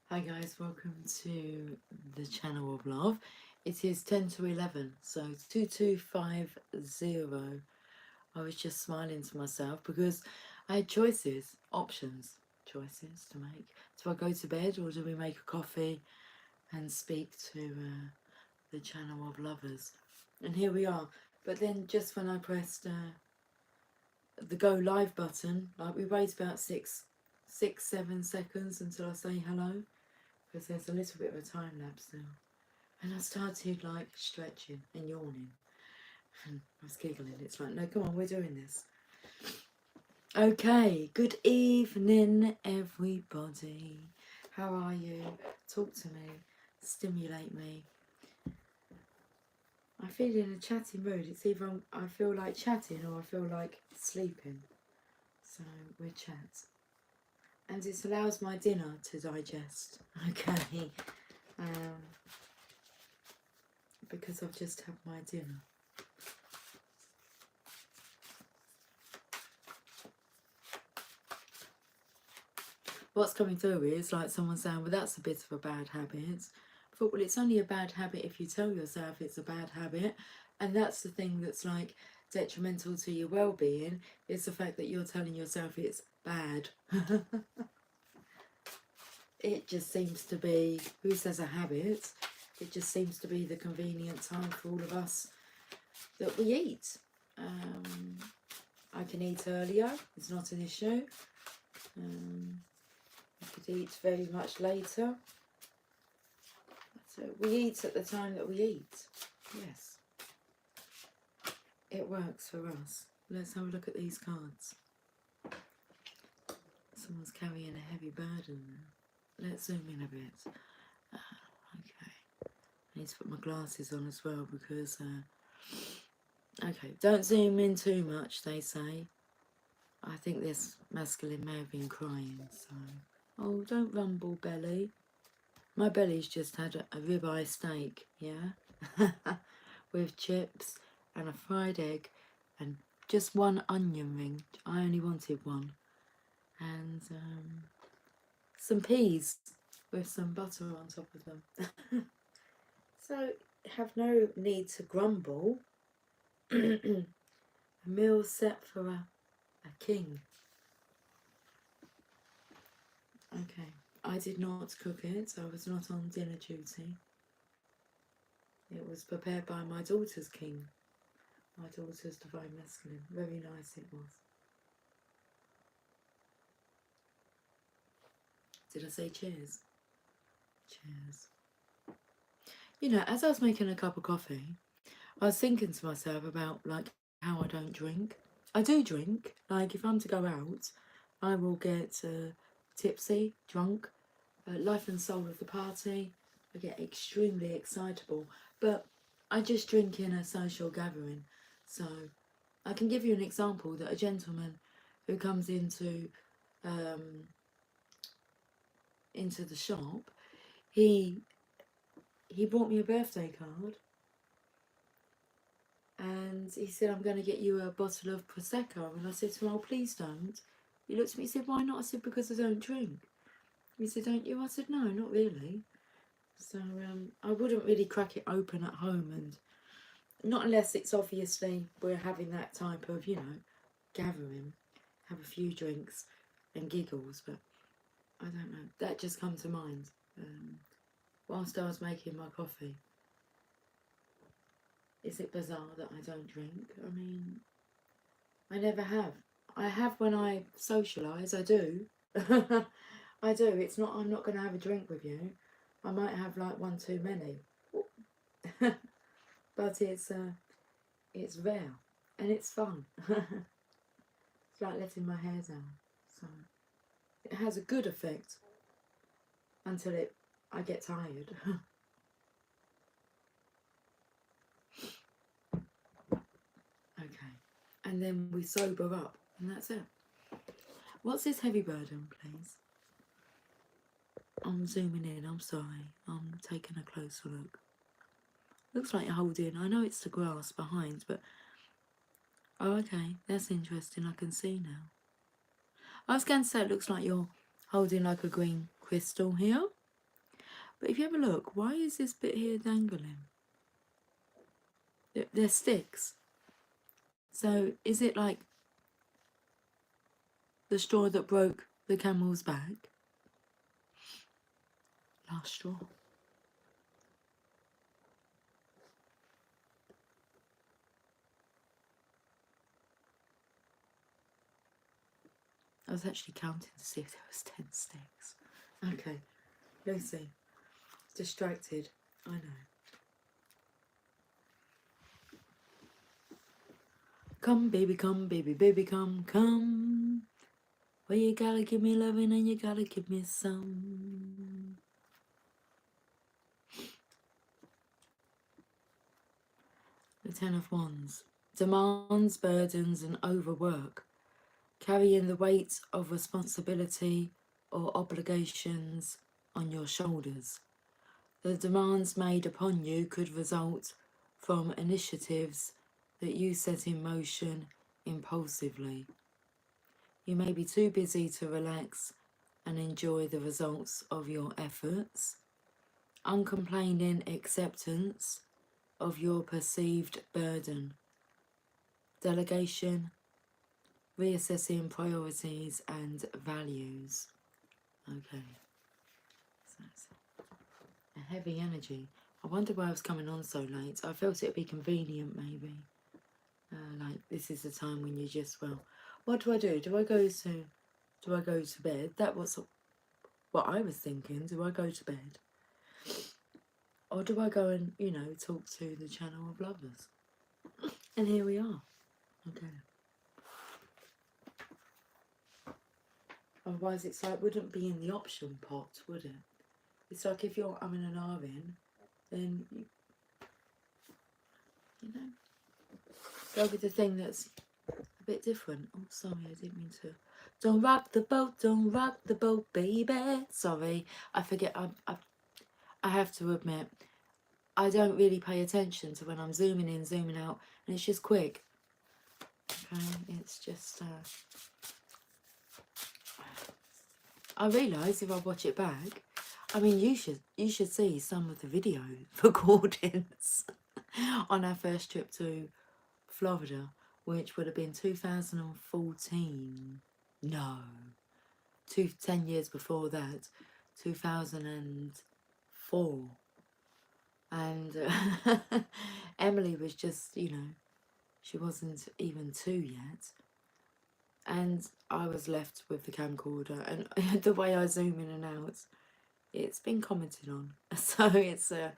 Hi guys, welcome to the channel of love. It is 10 to 11, so 2250. I was just smiling to myself because I had choices to make. Do I go to bed or do we make a coffee and speak to the channel of lovers? And here we are. But then just when I pressed the go live button, like we wait about 7 seconds until I say hello, because there's a little bit of a time lapse now. And I started like stretching and yawning. And I was giggling. It's like, no, come on, we're doing this. Okay, good evening, everybody. How are you? Talk to me, stimulate me. I feel in a chatty mood. It's either I feel like chatting or I feel like sleeping. So we'll chat. And it allows my dinner to digest. Okay. Because I've just had my dinner. What's coming through is like someone saying, well, that's a bit of a bad habit. But well, it's only a bad habit if you tell yourself it's a bad habit. And that's the thing that's like detrimental to your well-being, is the fact that you're telling yourself it's bad. It just seems to be, who says a habit? It just seems to be the convenient time for all of us that we eat. I can eat earlier, it's not an issue. I could eat very much later. So we eat at the time that we eat. Yes. It works for us. Let's have a look at these cards. Someone's carrying a heavy burden there. Let's zoom in a bit. Okay. I need to put my glasses on as well because... okay, don't zoom in too much, they say. I think this masculine may have been crying, so... Oh, don't rumble, belly. My belly's just had a ribeye steak, yeah? With chips and a fried egg and just one onion ring. I only wanted one. And some peas with some butter on top of them. So, have no need to grumble. A meal set for a king. Okay, I did not cook it. I was not on dinner duty. It was prepared by my daughter's king. My daughter's divine masculine. Very nice it was. Did I say cheers? Cheers. You know, as I was making a cup of coffee, I was thinking to myself about like how I don't drink. I do drink. Like if I'm to go out, I will get tipsy, drunk, life and soul of the party. I get extremely excitable, but I just drink in a social gathering. So I can give you an example that a gentleman who comes into the shop, he brought me a birthday card and he said, I'm going to get you a bottle of Prosecco. And I said to him, oh, please don't. He looked at me and said, why not? I said, because I don't drink. He said, don't you? I said, no, not really. So I wouldn't really crack it open at home, and not unless it's obviously we're having that type of, you know, gathering, have a few drinks and giggles, but I don't know. That just come to mind whilst I was making my coffee. Is it bizarre that I don't drink? I mean, I never have. I have when I socialise, I do. I do. It's not, I'm not going to have a drink with you. I might have like one too many. But it's rare and it's fun. It's like letting my hair down. So it has a good effect until I get tired. Okay. And then we sober up and that's it. What's this heavy burden, please? I'm zooming in, I'm sorry. I'm taking a closer look. Looks like you're holding, I know it's the grass behind, but... Oh, okay, that's interesting, I can see now. I was going to say it looks like you're holding like a green crystal here. But if you have a look, why is this bit here dangling? They're sticks. So is it like the straw that broke the camel's back? Last straw. I was actually counting to see if there was 10 sticks. Okay, Lucy, distracted, I know. Come, baby, baby, come, come. Well, you gotta give me loving and you gotta give me some. The Ten of Wands. Demands, burdens and overwork. Carrying the weight of responsibility or obligations on your shoulders. The demands made upon you could result from initiatives that you set in motion impulsively. You may be too busy to relax and enjoy the results of your efforts. Uncomplaining acceptance of your perceived burden. Delegation, reassessing priorities and values. Okay, so that's a heavy energy. I wonder why I was coming on so late. I felt it would be convenient, maybe. Like this is the time when you just, well, what do? Do I go to bed? That was what I was thinking. Do I go to bed? Or do I go and, you know, talk to the channel of lovers? And here we are. Okay. Otherwise it's like, wouldn't be in the option pot, would it? It's like if you're umming and ahhing, then you know, go with the thing that's a bit different. Oh, sorry, I didn't mean to. Don't rock the boat, baby. Sorry, I forget. I have to admit, I don't really pay attention to when I'm zooming in, zooming out, and it's just quick. Okay, it's just. I realise if I watch it back, I mean, you should see some of the video recordings on our first trip to Florida, which would have been 2014. No, 10 years before that, 2004. And Emily was just, you know, she wasn't even 2 yet. And I was left with the camcorder, and the way I zoom in and out, it's been commented on. So it's a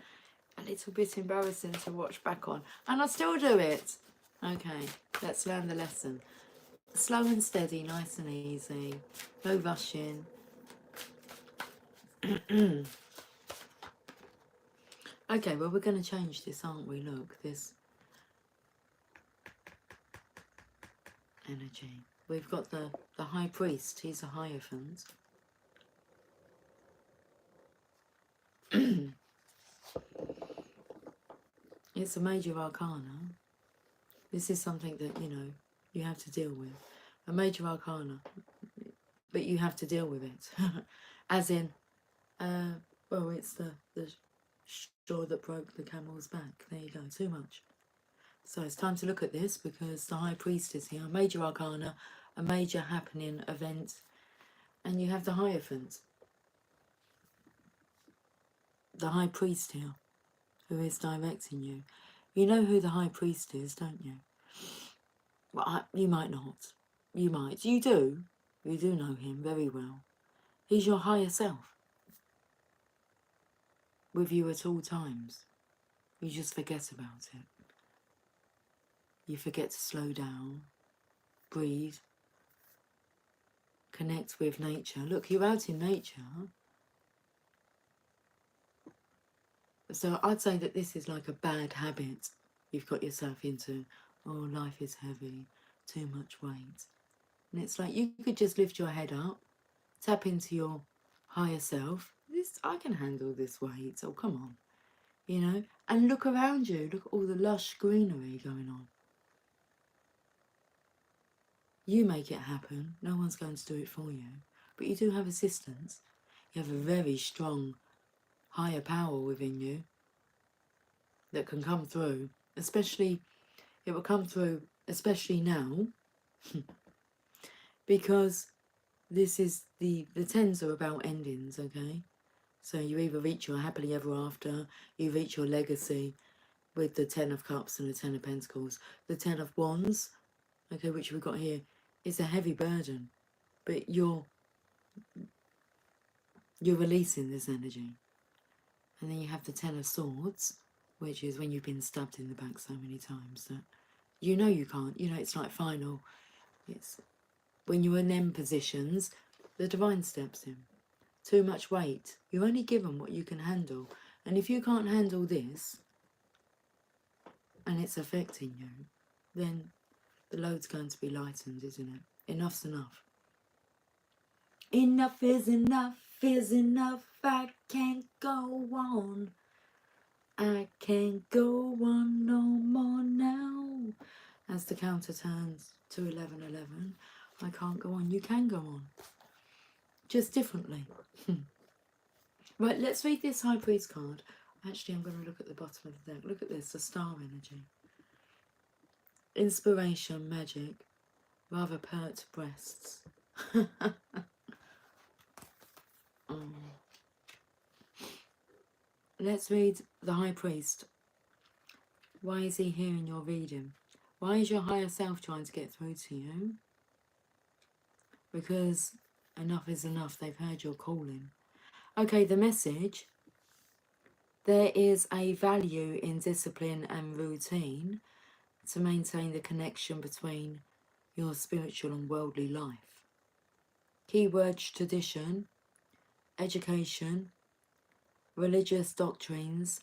little bit embarrassing to watch back on. And I still do it. Okay, let's learn the lesson. Slow and steady, nice and easy. No rushing. Okay, well, we're going to change this, aren't we? Look, this energy. We've got the High Priest. He's a Hierophant. It's a major arcana. This is something that, you know, you have to deal with. A major arcana. But you have to deal with it. As in, well, it's the straw that broke the camel's back. There you go, too much. So it's time to look at this because the High Priest is here. Major arcana, a major happening event. And you have the Hierophant. The High Priest here, who is directing you. You know who the High Priest is, don't you? Well, you might not. You might. You do. You do know him very well. He's your higher self. With you at all times. You just forget about it. You forget to slow down, breathe, connect with nature. Look, you're out in nature. So I'd say that this is like a bad habit you've got yourself into. Oh, life is heavy, too much weight. And it's like you could just lift your head up, tap into your higher self. I can handle this weight. Oh, come on. You know, and look around you. Look at all the lush greenery going on. You make it happen. No one's going to do it for you. But you do have assistance. You have a very strong higher power within you that can come through, especially, it will come through especially now, because this is the tens are about endings, okay? So you either reach your happily ever after, you reach your legacy with the 10 of cups and the 10 of pentacles. The 10 of wands, okay, which we've got here, is a heavy burden, but you're releasing this energy. And then you have the 10 of swords, which is when you've been stabbed in the back so many times that you know you can't, you know, it's like final. It's when you're in them positions, the divine steps in. Too much weight. You're only given what you can handle. And if you can't handle this, and it's affecting you, then the load's going to be lightened, isn't it? Enough's enough. Enough is enough is enough. I can't go on. I can't go on no more now. As the counter turns to 11:11, I can't go on. You can go on. Just differently. Right, let's read this High Priest card. Actually, I'm going to look at the bottom of the deck. Look at this, the star energy. Inspiration, magic, rather pert breasts. Let's read the High Priest. Why is he here in your reading? Why is your higher self trying to get through to you? Because enough is enough. They've heard your calling. Okay, the message. There is a value in discipline and routine to maintain the connection between your spiritual and worldly life. Keywords: tradition, education, religious doctrines,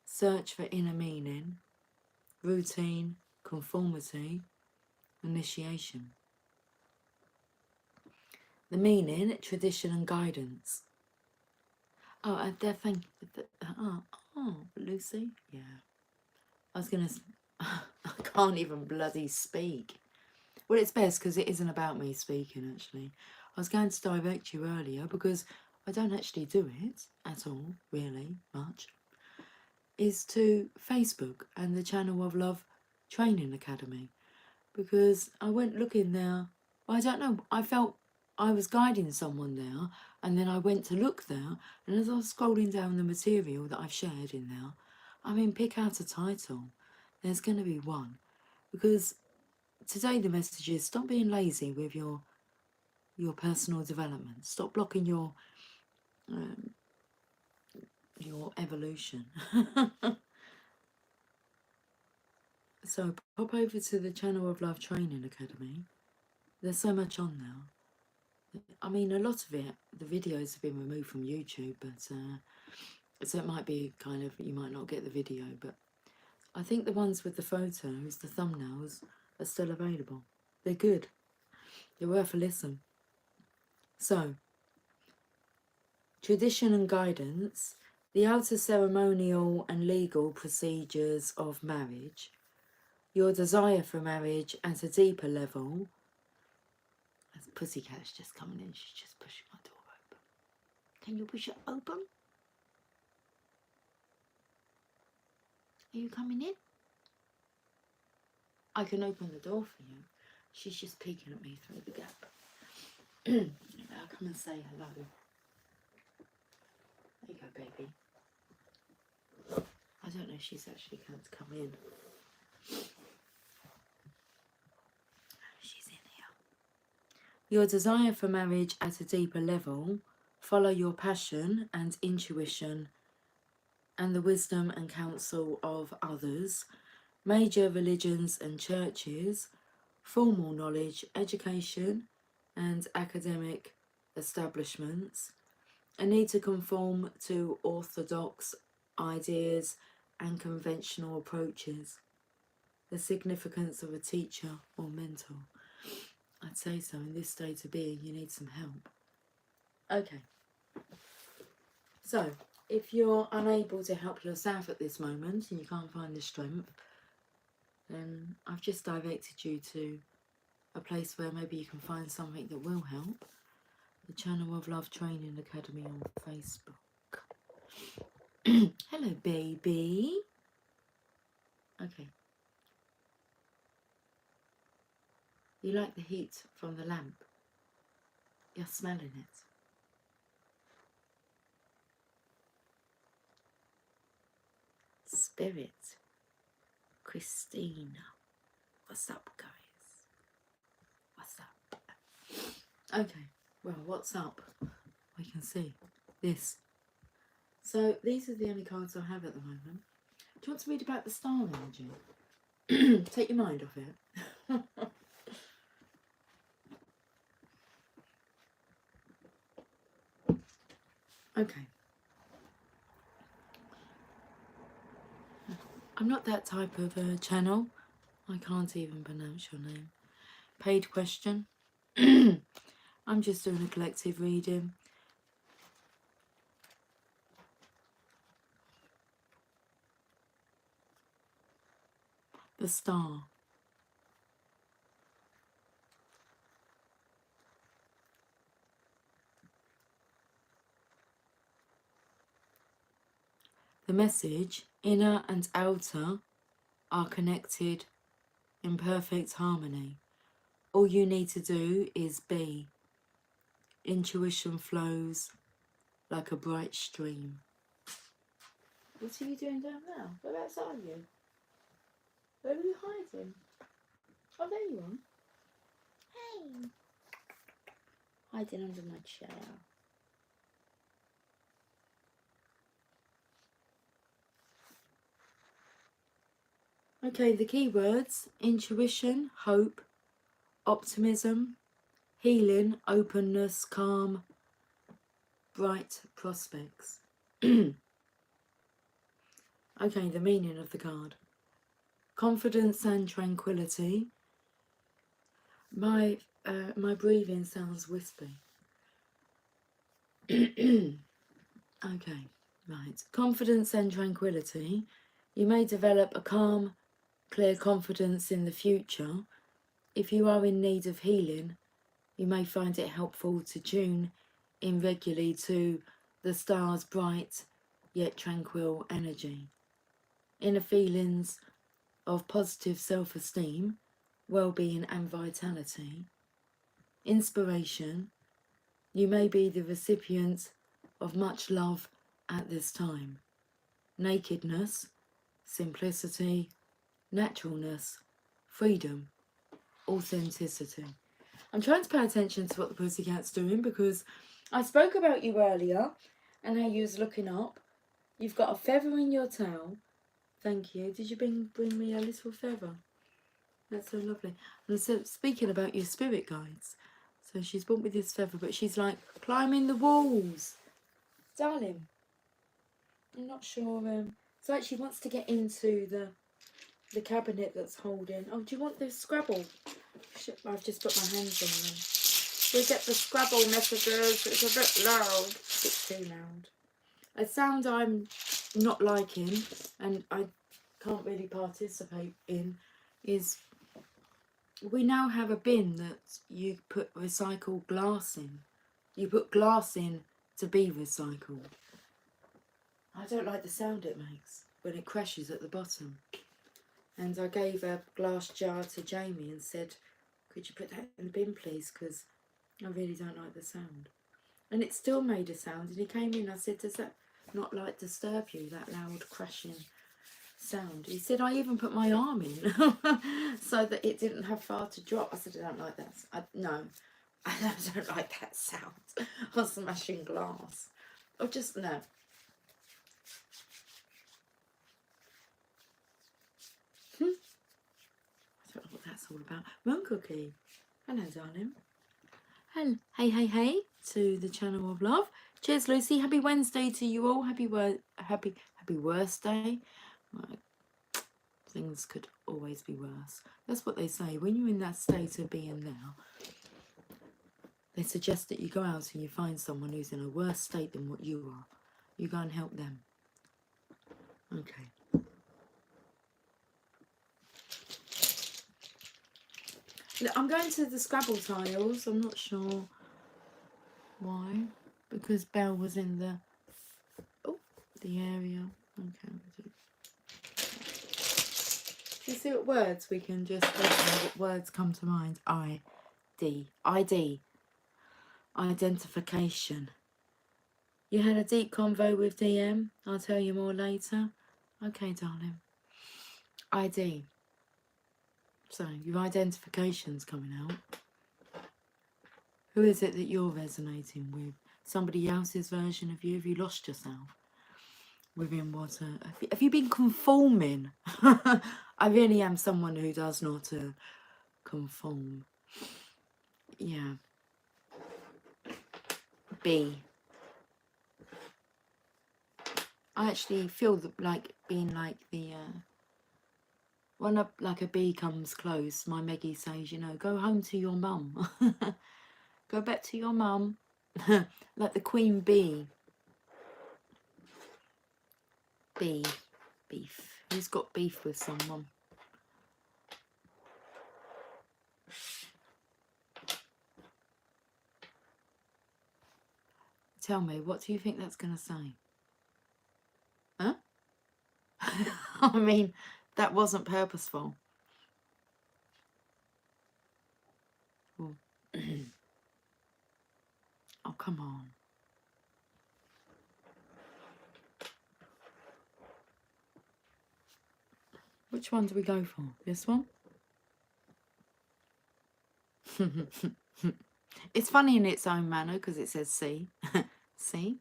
search for inner meaning, routine, conformity, initiation. The meaning: tradition and guidance. Oh, I think. Oh, Lucy. Yeah. I was gonna. I can't even bloody speak. Well, it's best because it isn't about me speaking. Actually, I was going to direct you earlier because I don't actually do it at all, really much. Is to Facebook and the Channel of Love Training Academy, because I went looking there. I don't know. I felt I was guiding someone there, and then I went to look there, and as I was scrolling down the material that I've shared in there, I mean, pick out a title. There's going to be one, because today the message is stop being lazy with your personal development. Stop blocking your evolution. So pop over to the Channel of Love Training Academy. There's so much on there. I mean, a lot of it, the videos have been removed from YouTube, but so it might be kind of, you might not get the video, but I think the ones with the photos, the thumbnails, are still available. They're good. They're worth a listen. So, tradition and guidance, the outer ceremonial and legal procedures of marriage, your desire for marriage at a deeper level. As Pussycat's just coming in, she's just pushing my door open. Can you push it open? Are you coming in? I can open the door for you. She's just peeking at me through the gap. I'll come and say hello. There you go, baby. I don't know if she's actually going to come in. She's in here. Your desire for marriage at a deeper level, follow your passion and intuition and the wisdom and counsel of others, major religions and churches, formal knowledge, education and academic establishments, a need to conform to orthodox ideas and conventional approaches, the significance of a teacher or mentor. I'd say so. In this state of being, you need some help. Okay. So, if you're unable to help yourself at this moment and you can't find the strength, then I've just directed you to a place where maybe you can find something that will help. The Channel of Love Training Academy on Facebook. Hello, baby. Okay. You like the heat from the lamp? You're smelling it. Spirit. Christina. What's up, guys? What's up? Okay. Well, what's up? We can see this. So these are the only cards I have at the moment. Do you want to read about the star energy? Take your mind off it. Okay. I'm not that type of channel. I can't even pronounce your name. Paid question. I'm just doing a collective reading. The star. The message, inner and outer, are connected in perfect harmony. All you need to do is be. Intuition flows like a bright stream. What are you doing down there? Whereabouts are you? Where are you hiding? Oh, there you are. Hey. Hiding under my chair. Okay, the keywords: intuition, hope, optimism, healing, openness, calm, bright prospects. Okay, the meaning of the card: confidence and tranquility. My breathing sounds wispy. Okay, right. Confidence and tranquility. You may develop a calm, clear confidence in the future. If you are in need of healing, you may find it helpful to tune in regularly to the star's bright yet tranquil energy. Inner feelings of positive self-esteem, well-being and vitality. Inspiration. You may be the recipient of much love at this time. Nakedness, simplicity, naturalness, freedom, authenticity. I'm trying to pay attention to what the pussycat's doing because I spoke about you earlier and how you was looking up. You've got a feather in your tail. Thank you. Did you bring me a little feather? That's so lovely. And so, speaking about your spirit guides, so she's brought me this feather, but she's like climbing the walls. Darling, I'm not sure. It's like she wants to get into the cabinet that's holding. Oh, do you want this Scrabble? I've just put my hands on them. We get the Scrabble messages. It's a bit loud. It's too loud. A sound I'm not liking and I can't really participate in is we now have a bin that you put recycled glass in. You put glass in to be recycled. I don't like the sound it makes when it crashes at the bottom. And I gave a glass jar to Jamie and said, could you put that in the bin please, because I really don't like the sound. And it still made a sound, and he came in, I said, does that not like disturb you, that loud crashing sound? He said, I even put my arm in so that it didn't have far to drop. I said, I don't like that. No, I don't like that sound of smashing glass. Or just, no. I don't know what that's all about. Moon Cookie. Hello, darling. Hello. Hey to the channel of love. Cheers, Lucy. Happy Wednesday to you all. Happy worst day. Right. Things could always be worse. That's what they say. When you're in that state of being now, they suggest that you go out and you find someone who's in a worse state than what you are. You go and help them. Okay. I'm going to the Scrabble tiles. I'm not sure why. Because Belle was in the... Oh, the area. Okay. Do you see what words we can just open? What words come to mind? ID. Identification. You had a deep convo with DM. I'll tell you more later. Okay, darling. ID. So, your identification's coming out. Who is it that you're resonating with? Somebody else's version of you? Have you lost yourself? Within what? Have you been conforming? I really am someone who does not conform. Yeah. B. I actually feel like being like the when like a bee comes close, my Meggie says, you know, go home to your mum. Go back to your mum. Like the queen bee. Beef. Who's got beef with someone? Tell me, what do you think that's going to say? Huh? I mean, that wasn't purposeful. Oh, oh come on. Which one do we go for? This one? It's funny in its own manner because it says C. See?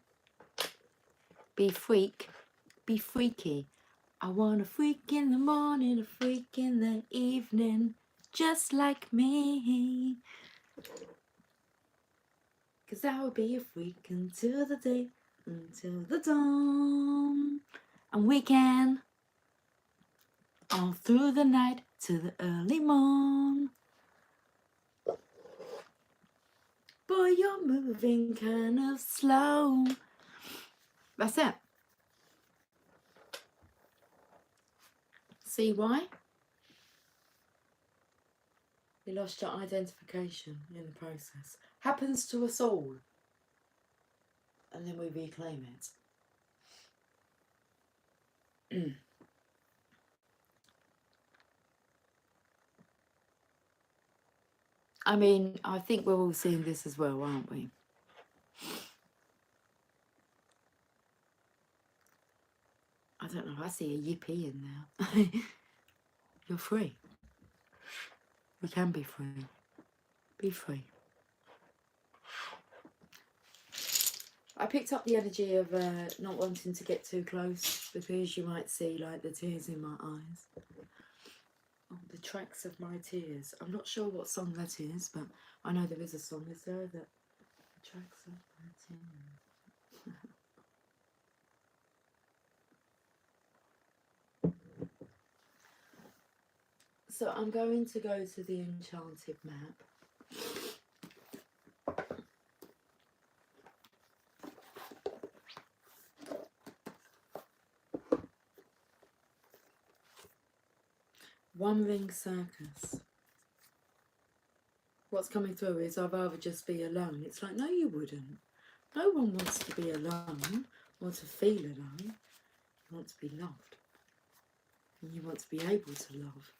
Be freak. Be freaky. I want a freak in the morning, a freak in the evening, just like me. Cause I will be a freak until the day, until the dawn. And we can all through the night to the early morn. Boy, you're moving kind of slow. That's it. See why? You lost your identification in the process. Happens to us all. And then we reclaim it. I mean, I think we're all seeing this as well, aren't we? I don't know, I see a yippee in there. You're free. We can be free. Be free. I picked up the energy of not wanting to get too close because you might see like the tears in my eyes. Oh, the tracks of my tears. I'm not sure what song that is, but I know there is a song, is there? That the tracks of my tears. So I'm going to go to the enchanted map. One Ring Circus. What's coming through is I'd rather just be alone. It's like, no, you wouldn't. No one wants to be alone or to feel alone. You want to be loved. And you want to be able to love.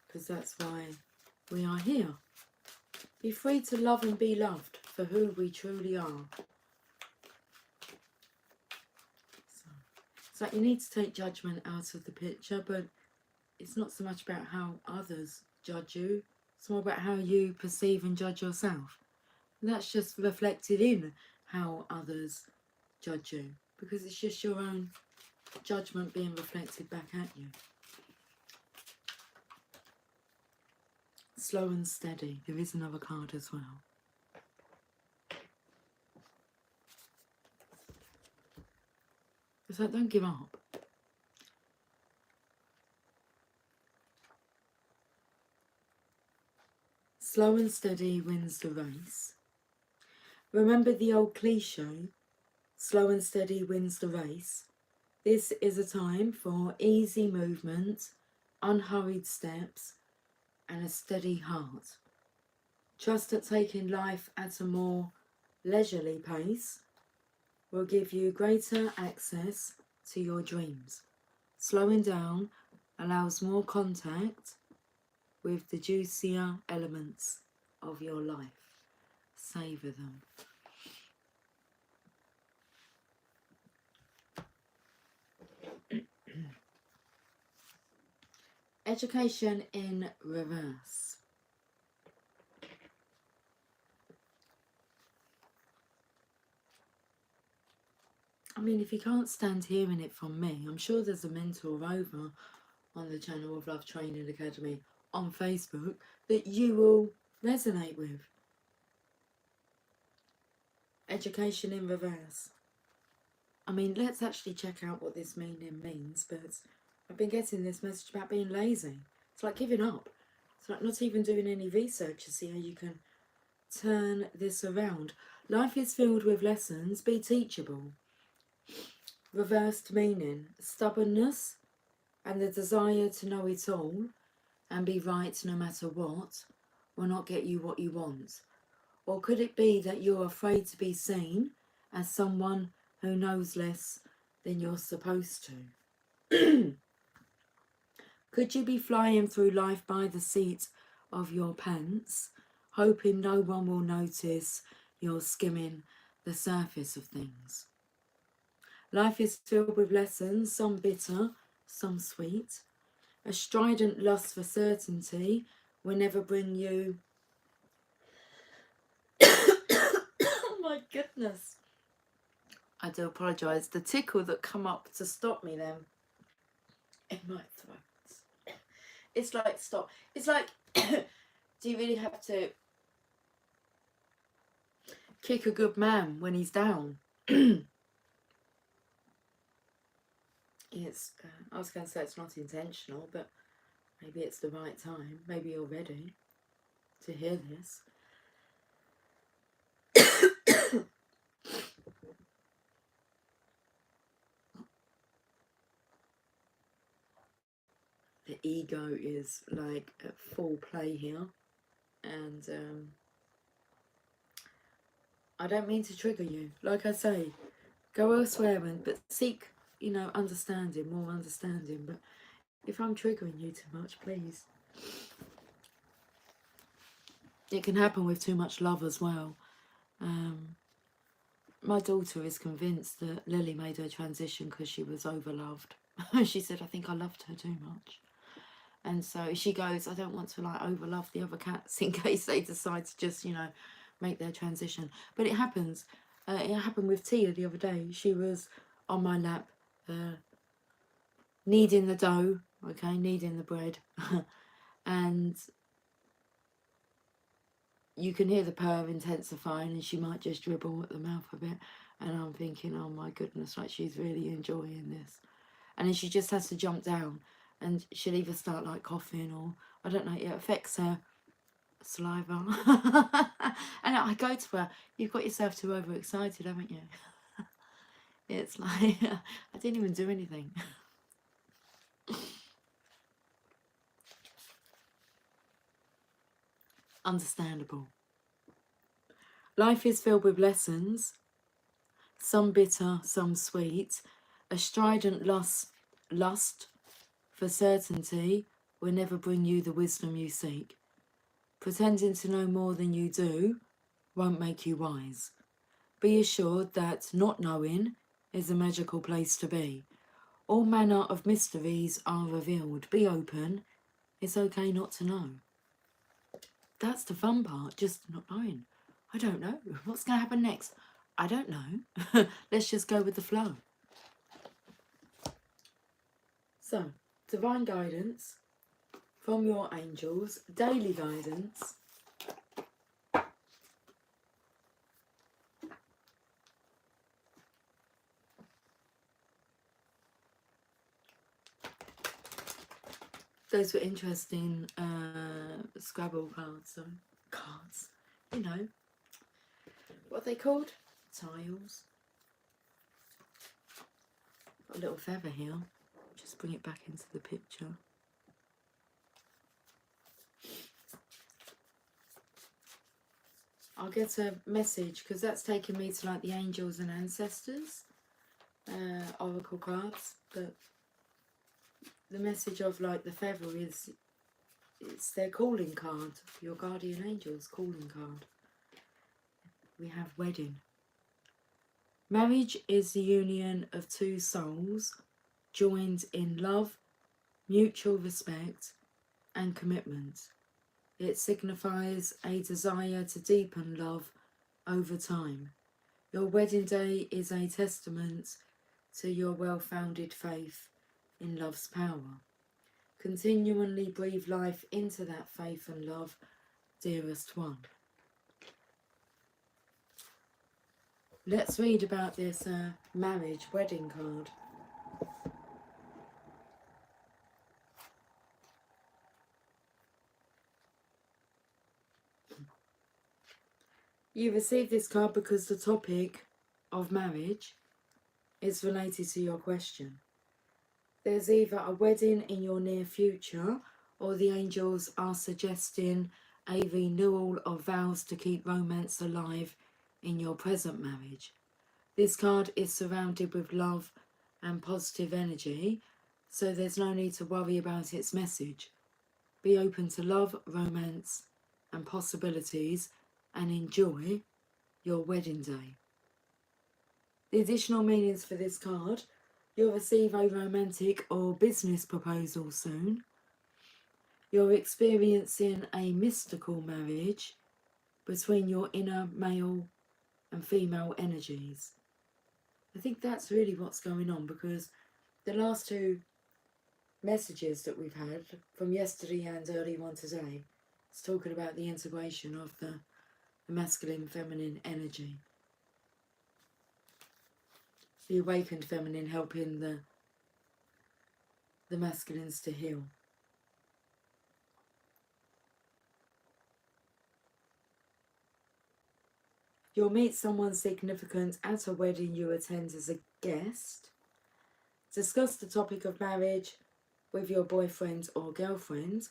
Because that's why we are here. Be free to love and be loved for who we truly are. So, it's like you need to take judgment out of the picture, but it's not so much about how others judge you. It's more about how you perceive and judge yourself. And that's just reflected in how others judge you. Because it's just your own judgment being reflected back at you. Slow and steady. There is another card as well. It's like, don't give up. Slow and steady wins the race. Remember the old cliche, slow and steady wins the race. This is a time for easy movement, unhurried steps, and a steady heart. Trust that taking life at a more leisurely pace will give you greater access to your dreams. Slowing down allows more contact with the juicier elements of your life. Savour them. Education in reverse. I mean, if you can't stand hearing it from me, I'm sure there's a mentor over on the channel of Love Training Academy on Facebook that you will resonate with. Education in reverse. I mean, let's actually check out what this meaning means, but I've been getting this message about being lazy. It's like giving up. It's like not even doing any research to see how you can turn this around. Life is filled with lessons. Be teachable. Reversed meaning. Stubbornness and the desire to know it all and be right no matter what will not get you what you want. Or could it be that you're afraid to be seen as someone who knows less than you're supposed to? Could you be flying through life by the seat of your pants, hoping no one will notice you're skimming the surface of things? Life is filled with lessons, some bitter, some sweet. A strident lust for certainty will never bring you... Oh my goodness. I do apologise. The tickle that come up to stop me then in my throat. It's like, stop. It's like, do you really have to kick a good man when he's down? It's, I was going to say it's not intentional, but maybe it's the right time. Maybe you're ready to hear this. The ego is like at full play here, and I don't mean to trigger you. Like I say, go elsewhere but seek, you know, understanding, more understanding. But if I'm triggering you too much, please. It can happen with too much love as well. My daughter is convinced that Lily made her transition because she was overloved. She said, I think I loved her too much. And so she goes, I don't want to like overlove the other cats in case they decide to just, you know, make their transition. But it happens. It happened with Tia the other day. She was on my lap, kneading the dough, okay, kneading the bread. And you can hear the purr intensifying and she might just dribble at the mouth a bit. And I'm thinking, oh my goodness, like she's really enjoying this. And then she just has to jump down and she'll either start like coughing or, I don't know, it affects her saliva. And I go to her, you've got yourself too overexcited, haven't you? It's like, I didn't even do anything. Understandable. Life is filled with lessons, some bitter, some sweet. A strident lust for certainty will never bring you the wisdom you seek. Pretending to know more than you do won't make you wise. Be assured that not knowing is a magical place to be. All manner of mysteries are revealed. Be open. It's okay not to know. That's the fun part, just not knowing. I don't know. What's going to happen next? I don't know. Let's just go with the flow. So, divine guidance from your angels, daily guidance. Those were interesting Scrabble cards, cards, you know, what are they called? Tiles. Got a little feather here, just bring it back into the picture. I'll get a message because that's taken me to like the angels and ancestors. oracle cards, but the message of like the feather is, it's their calling card, your guardian angel's calling card. We have wedding. Marriage is the union of two souls joined in love, mutual respect and commitment. It signifies a desire to deepen love over time. Your wedding day is a testament to your well-founded faith in love's power. Continually breathe life into that faith and love, dearest one. Let's read about this marriage wedding card. You received this card because the topic of marriage is related to your question. There's either a wedding in your near future, or the angels are suggesting a renewal of vows to keep romance alive in your present marriage. This card is surrounded with love and positive energy, so there's no need to worry about its message. Be open to love, romance and possibilities, and enjoy your wedding day. The additional meanings for this card: you'll receive a romantic or business proposal soon. You're experiencing a mystical marriage between your inner male and female energies. I think that's really what's going on, because the last two messages that we've had from yesterday and early one today, it's talking about the integration of the masculine feminine energy. The awakened feminine helping the masculines to heal. You'll meet someone significant at a wedding you attend as a guest. Discuss the topic of marriage with your boyfriend or girlfriend.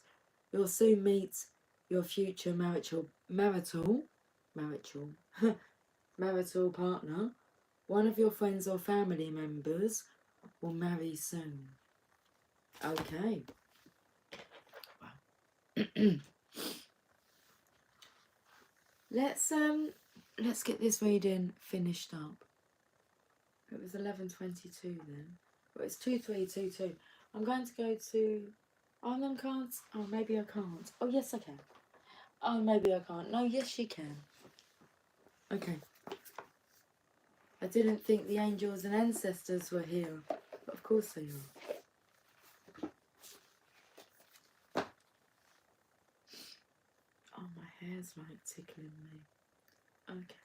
You'll soon meet your future marital partner. One of your friends or family members will marry soon. Okay. Wow. Let's get this reading finished up. It was 11:22 then. Well, it's 2322. I'm going to go to them cards. Oh, maybe I can't. Oh, yes, I can. Oh, maybe I can't. No, yes, you can. Okay. I didn't think the angels and ancestors were here, but of course they are. Oh, my hair's like tickling me. Okay.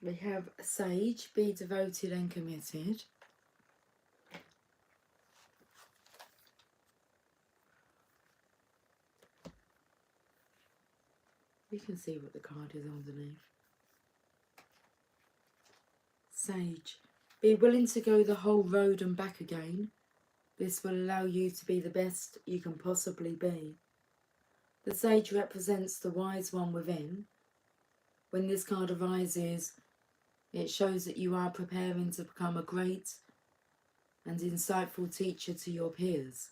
We have Sage, be devoted and committed. You can see what the card is underneath. Sage, be willing to go the whole road and back again. This will allow you to be the best you can possibly be. The Sage represents the wise one within. When this card arises, it shows that you are preparing to become a great and insightful teacher to your peers.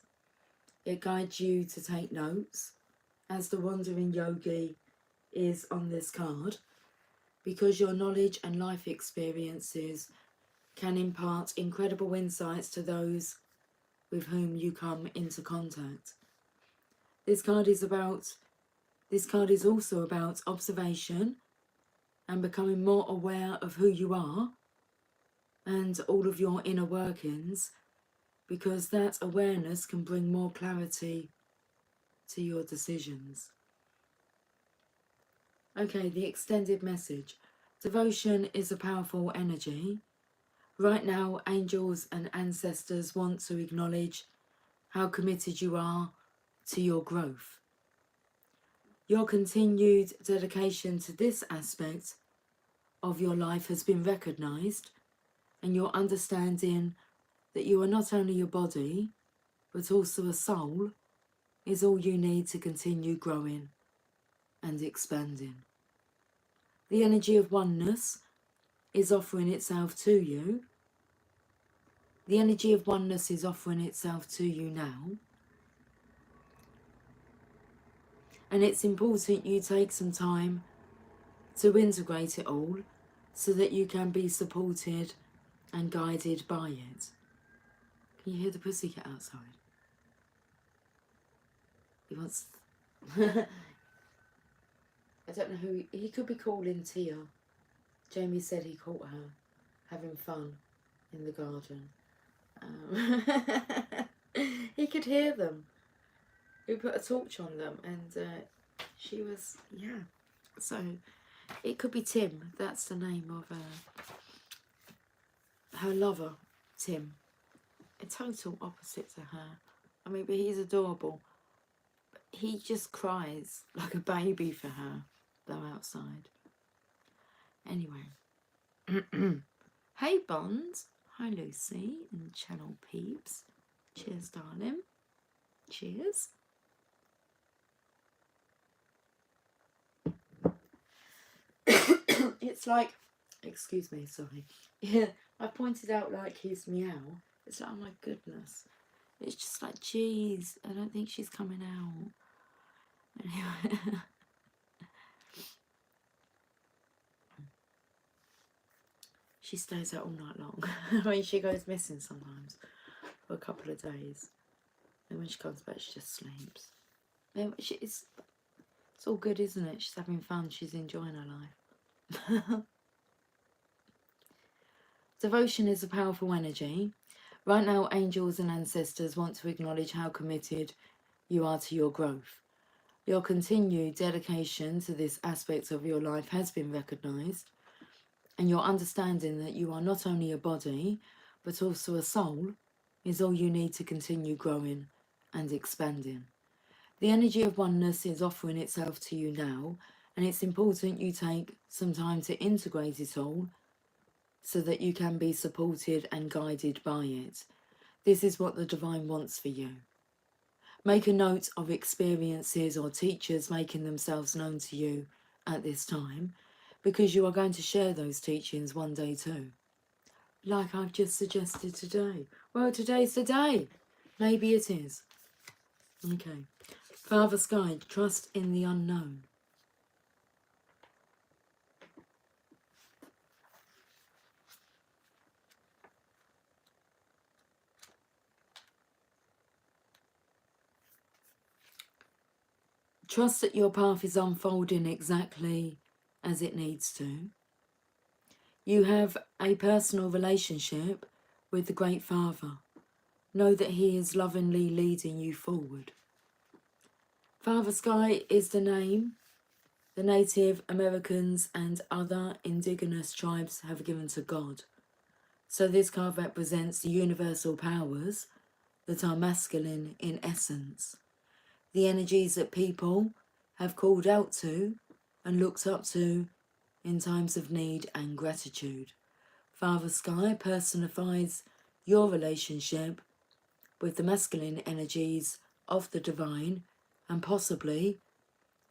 It guides you to take notes, as the wandering yogi is on this card, because your knowledge and life experiences can impart incredible insights to those with whom you come into contact. This card is also about observation and becoming more aware of who you are and all of your inner workings, because that awareness can bring more clarity to your decisions. Okay, the extended message. Devotion is a powerful energy. Right now, angels and ancestors want to acknowledge how committed you are to your growth. Your continued dedication to this aspect of your life has been recognised, and your understanding that you are not only a body, but also a soul, is all you need to continue growing and expanding. The energy of oneness is offering itself to you. The energy of oneness is offering itself to you now. And it's important you take some time to integrate it all so that you can be supported and guided by it. Can you hear the pussycat outside? He wants... I don't know who... He could be calling Tia. Jamie said he caught her having fun in the garden. He could hear them. We put a torch on them and she was... Yeah. So it could be Tim. That's the name of her lover, Tim. A total opposite to her. I mean, but he's adorable. He just cries like a baby for her, though, outside. Anyway. Hey, Bond. Hi, Lucy. And channel peeps. Cheers, darling. Cheers. It's like... Excuse me, sorry. Yeah, I pointed out, like, his meow. It's like, oh my goodness. It's just like, geez, I don't think she's coming out. Anyway. She stays out all night long. I mean, she goes missing sometimes for a couple of days. And when she comes back, she just sleeps. It's all good, isn't it? She's having fun. She's enjoying her life. Devotion is a powerful energy. Right now, angels and ancestors want to acknowledge how committed you are to your growth. Your continued dedication to this aspect of your life has been recognised, and your understanding that you are not only a body, but also a soul, is all you need to continue growing and expanding. The energy of oneness is offering itself to you now, and it's important you take some time to integrate it all so that you can be supported and guided by it. This is what the divine wants for you. Make a note of experiences or teachers making themselves known to you at this time, because you are going to share those teachings one day too. Like I've just suggested today. Well, today's the day. Maybe it is. Okay. Father Sky, trust in the unknown. Trust that your path is unfolding exactly as it needs to. You have a personal relationship with the Great Father. Know that he is lovingly leading you forward. Father Sky is the name the Native Americans and other indigenous tribes have given to God. So this card represents the universal powers that are masculine in essence. The energies that people have called out to and looked up to in times of need and gratitude. Father Sky personifies your relationship with the masculine energies of the divine and possibly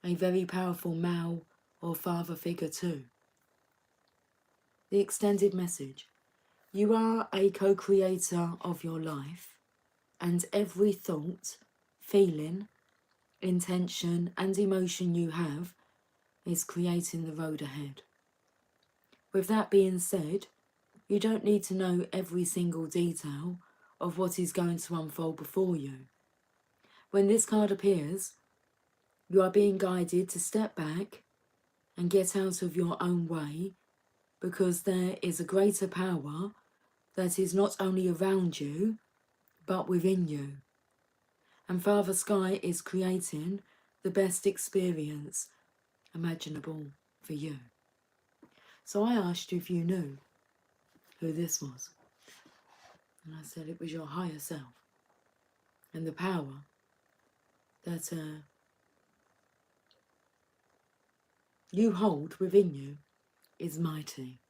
a very powerful male or father figure too. The extended message. You are a co-creator of your life, and every thought, feeling, intention and emotion you have is creating the road ahead. With that being said, you don't need to know every single detail of what is going to unfold before you. When this card appears, you are being guided to step back and get out of your own way, because there is a greater power that is not only around you, but within you. And Father Sky is creating the best experience imaginable for you. So I asked you if you knew who this was. And I said it was your higher self and the power that you hold within you is mighty.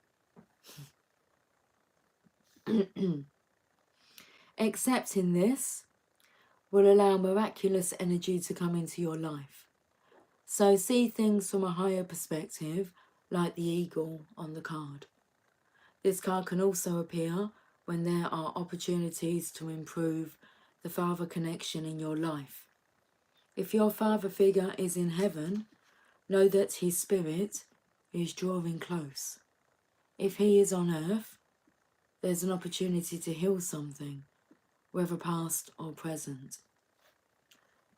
Accepting this will allow miraculous energy to come into your life. So see things from a higher perspective, like the eagle on the card. This card can also appear when there are opportunities to improve the father connection in your life. If your father figure is in heaven, know that his spirit is drawing close. If he is on earth, there's an opportunity to heal something, whether past or present.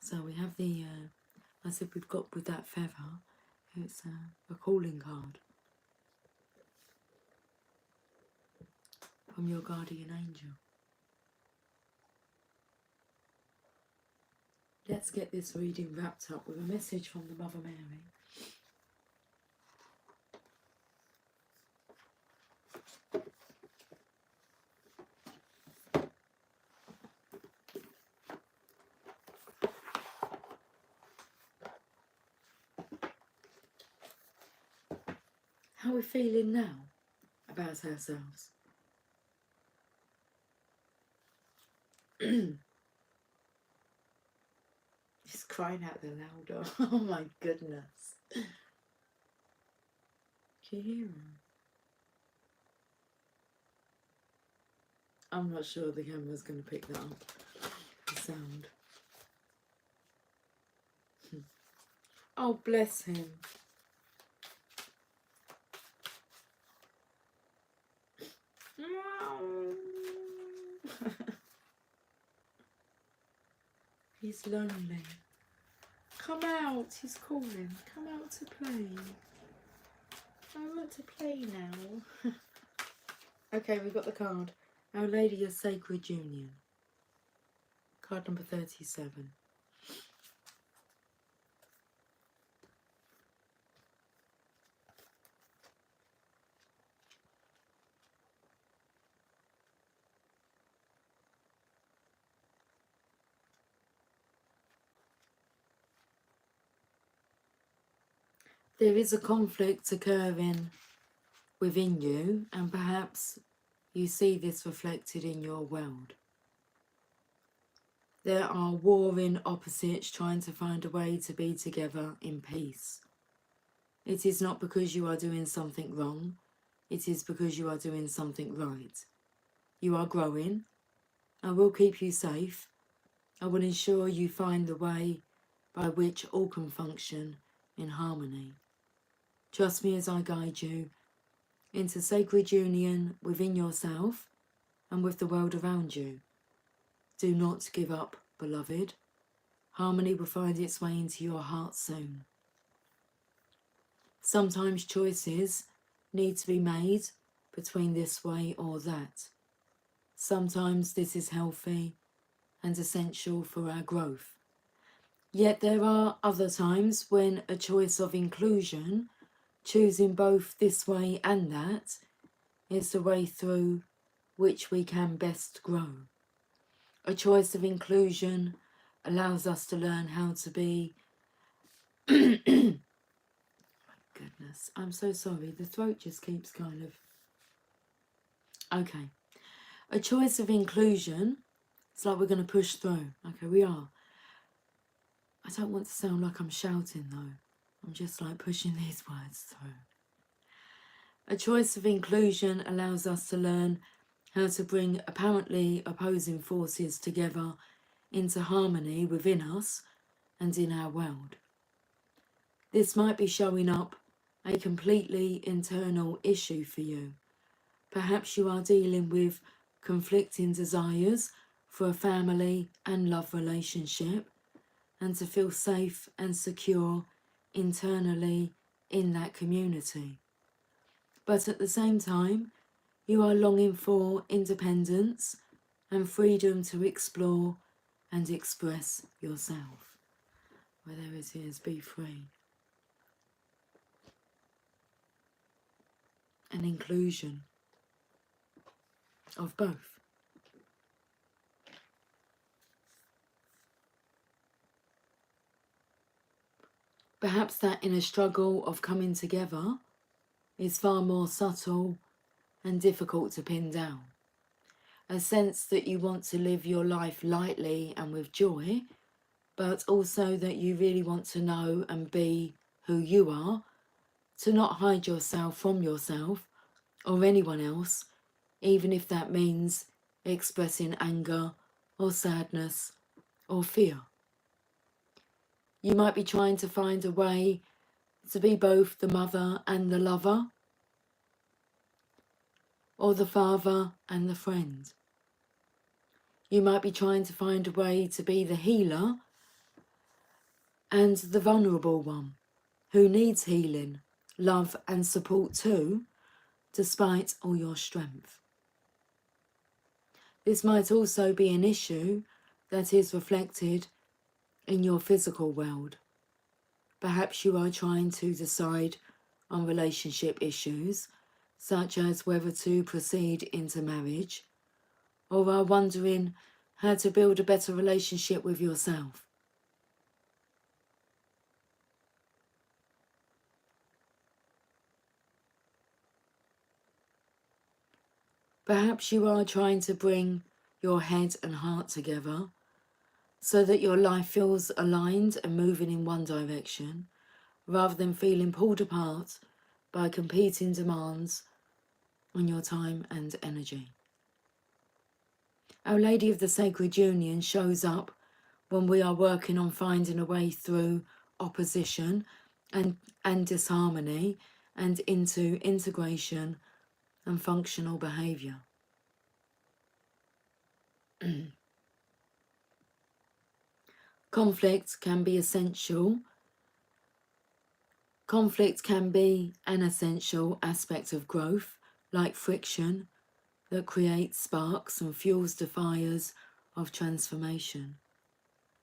So we have the, I said we've got with that feather, it's a calling card from your guardian angel. Let's get this reading wrapped up with a message from the Mother Mary. How are we feeling now about ourselves? Just crying out the louder. Oh my goodness. Can you hear him? I'm not sure the camera's going to pick that up. The sound. Oh, bless him. He's lonely. Come out, he's calling. Come out to play. I want to play now. Okay, we've got the card. Our Lady of Sacred Union. Card number 37. There is a conflict occurring within you, and perhaps you see this reflected in your world. There are warring opposites trying to find a way to be together in peace. It is not because you are doing something wrong, it is because you are doing something right. You are growing. I will keep you safe. I will ensure you find the way by which all can function in harmony. Trust me as I guide you into sacred union within yourself and with the world around you. Do not give up, beloved. Harmony will find its way into your heart soon. Sometimes choices need to be made between this way or that. Sometimes this is healthy and essential for our growth. Yet there are other times when a choice of inclusion, choosing both this way and that, is the way through which we can best grow. A choice of inclusion allows us to learn how to be... My goodness, I'm so sorry. The throat just keeps kind of... Okay. A choice of inclusion, it's like we're going to push through. Okay, we are. I don't want to sound like I'm shouting though. I'm just like pushing these words through. A choice of inclusion allows us to learn how to bring apparently opposing forces together into harmony within us and in our world. This might be showing up a completely internal issue for you. Perhaps you are dealing with conflicting desires for a family and love relationship, and to feel safe and secure internally in that community. But at the same time, you are longing for independence and freedom to explore and express yourself. Where there it is, be free. An inclusion of both. Perhaps that inner struggle of coming together is far more subtle and difficult to pin down. A sense that you want to live your life lightly and with joy, but also that you really want to know and be who you are, to not hide yourself from yourself or anyone else, even if that means expressing anger or sadness or fear. You might be trying to find a way to be both the mother and the lover, or the father and the friend. You might be trying to find a way to be the healer and the vulnerable one who needs healing, love and support too, despite all your strength. This might also be an issue that is reflected in your physical world. Perhaps you are trying to decide on relationship issues, such as whether to proceed into marriage, or are wondering how to build a better relationship with yourself. Perhaps you are trying to bring your head and heart together so that your life feels aligned and moving in one direction, rather than feeling pulled apart by competing demands on your time and energy. Our Lady of the Sacred Union shows up when we are working on finding a way through opposition and disharmony and into integration and functional behaviour. Conflict can be essential. Conflict can be an essential aspect of growth, like friction that creates sparks and fuels the fires of transformation.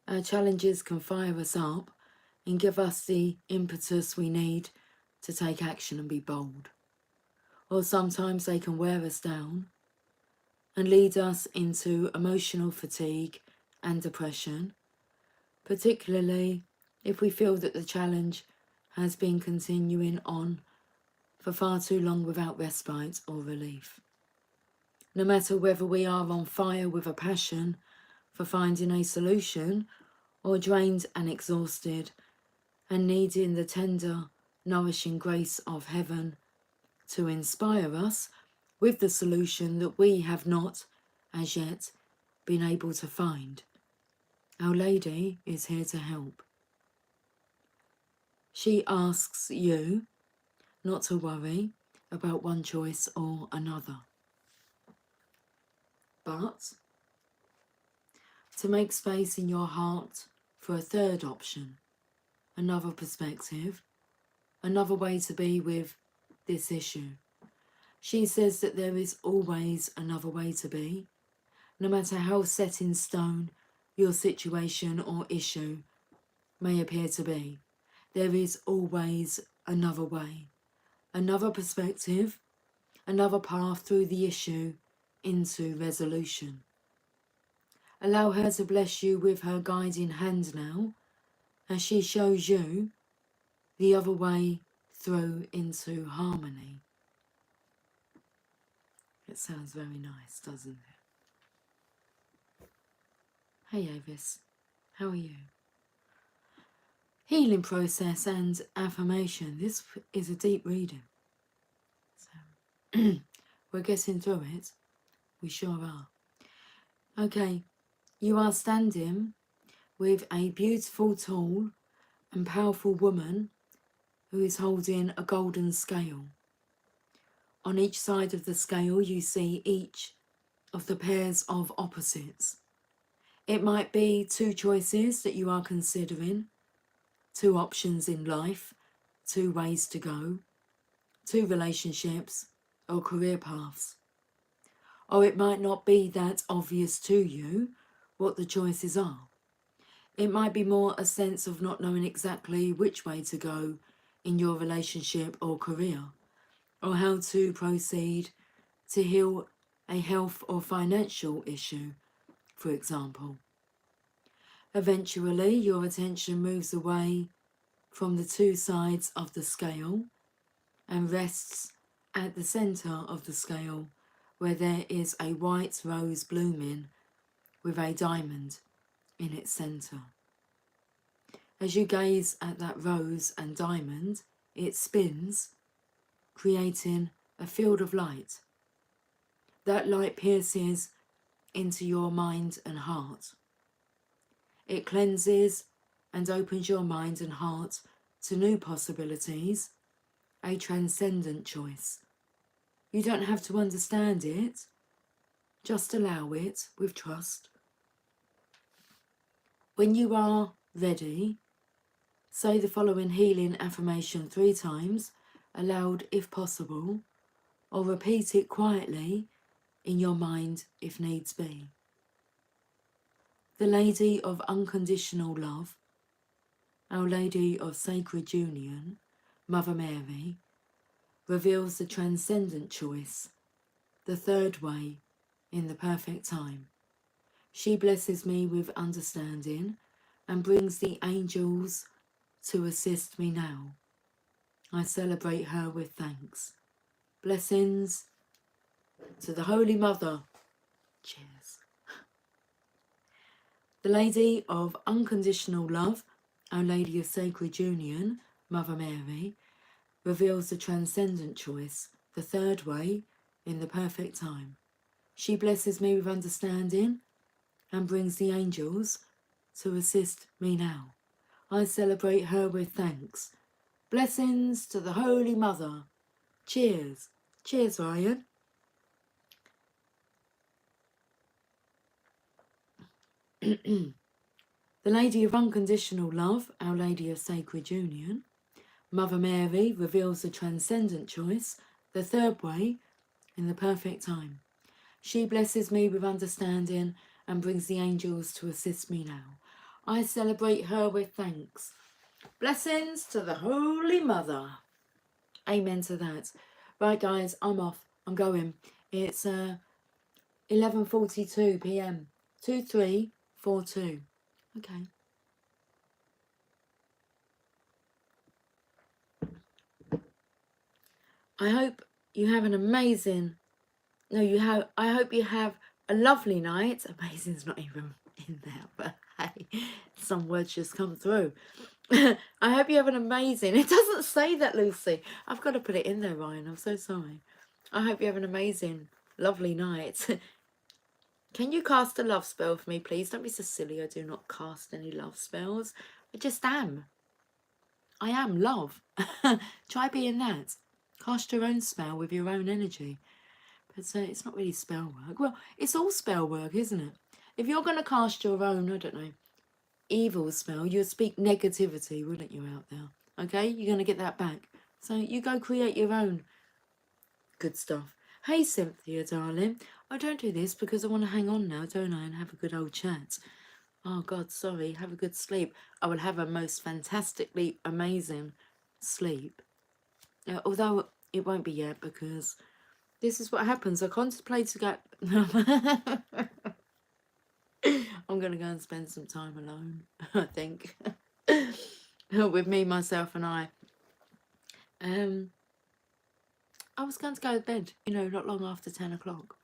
Our challenges can fire us up and give us the impetus we need to take action and be bold. Or sometimes they can wear us down and lead us into emotional fatigue and depression, particularly if we feel that the challenge has been continuing on for far too long without respite or relief. No matter whether we are on fire with a passion for finding a solution, or drained and exhausted and needing the tender, nourishing grace of heaven to inspire us with the solution that we have not as yet been able to find, Our Lady is here to help. She asks you not to worry about one choice or another, but to make space in your heart for a third option, another perspective, another way to be with this issue. She says that there is always another way to be, no matter how set in stone your situation or issue may appear to be. There is always another way, another perspective, another path through the issue into resolution. Allow her to bless you with her guiding hand now, as she shows you the other way through into harmony. It sounds very nice, doesn't it? Hey Avis, how are you? Healing process and affirmation. This is a deep reading. So we're getting through it. We sure are. Okay, you are standing with a beautiful, tall and powerful woman who is holding a golden scale. On each side of the scale you see each of the pairs of opposites. It might be two choices that you are considering, two options in life, two ways to go, two relationships or career paths. Or it might not be that obvious to you what the choices are. It might be more a sense of not knowing exactly which way to go in your relationship or career, or how to proceed to heal a health or financial issue, for example. Eventually, your attention moves away from the two sides of the scale and rests at the centre of the scale where there is a white rose blooming with a diamond in its centre. As you gaze at that rose and diamond, it spins, creating a field of light. That light pierces into your mind and heart. It cleanses and opens your mind and heart to new possibilities, a transcendent choice. You don't have to understand it, just allow it with trust. When you are ready, say the following healing affirmation 3 times, aloud if possible, or repeat it quietly in your mind if needs be. The Lady of Unconditional Love, Our Lady of Sacred Union, Mother Mary, reveals the transcendent choice, the third way, in the perfect time. She blesses me with understanding and brings the angels to assist me now. I celebrate her with thanks. Blessings to the Holy Mother. Cheers. The Lady of Unconditional Love, Our Lady of Sacred Union, Mother Mary, reveals the transcendent choice, the third way, in the perfect time. She blesses me with understanding and brings the angels to assist me now. I celebrate her with thanks. Blessings to the Holy Mother. Cheers. Cheers, Ryan. The Lady of Unconditional Love, Our Lady of Sacred Union, Mother Mary reveals the transcendent choice, the third way, in the perfect time. She blesses me with understanding and brings the angels to assist me now. I celebrate her with thanks. Blessings to the Holy Mother. Amen to that. Right, guys, I'm off. I'm going. It's 11:42 p.m. 2342. Okay. I hope you have an amazing. No, you have. I hope you have a lovely night. Amazing's not even in there, but hey, some words just come through. I hope you have an amazing. It doesn't say that, Lucy. I've got to put it in there, Ryan. I'm so sorry. I hope you have an amazing, lovely night. Can you cast a love spell for me, please? Don't be so silly. I do not cast any love spells. I just am. I am love. Try being that. Cast your own spell with your own energy. But it's not really spell work. Well, it's all spell work, isn't it? If you're going to cast your own, I don't know, evil spell, you'd speak negativity, wouldn't you, out there? Okay? You're going to get that back. So you go create your own good stuff. Hey, Cynthia, darling. I don't do this because I want to hang on now, don't I, and have a good old chat. Oh, God, sorry. Have a good sleep. I will have a most fantastically amazing sleep. Although it won't be yet because this is what happens. I contemplate to go... I'm going to go and spend some time alone, I think. With me, myself and I. I was going to go to bed, you know, not long after 10 o'clock.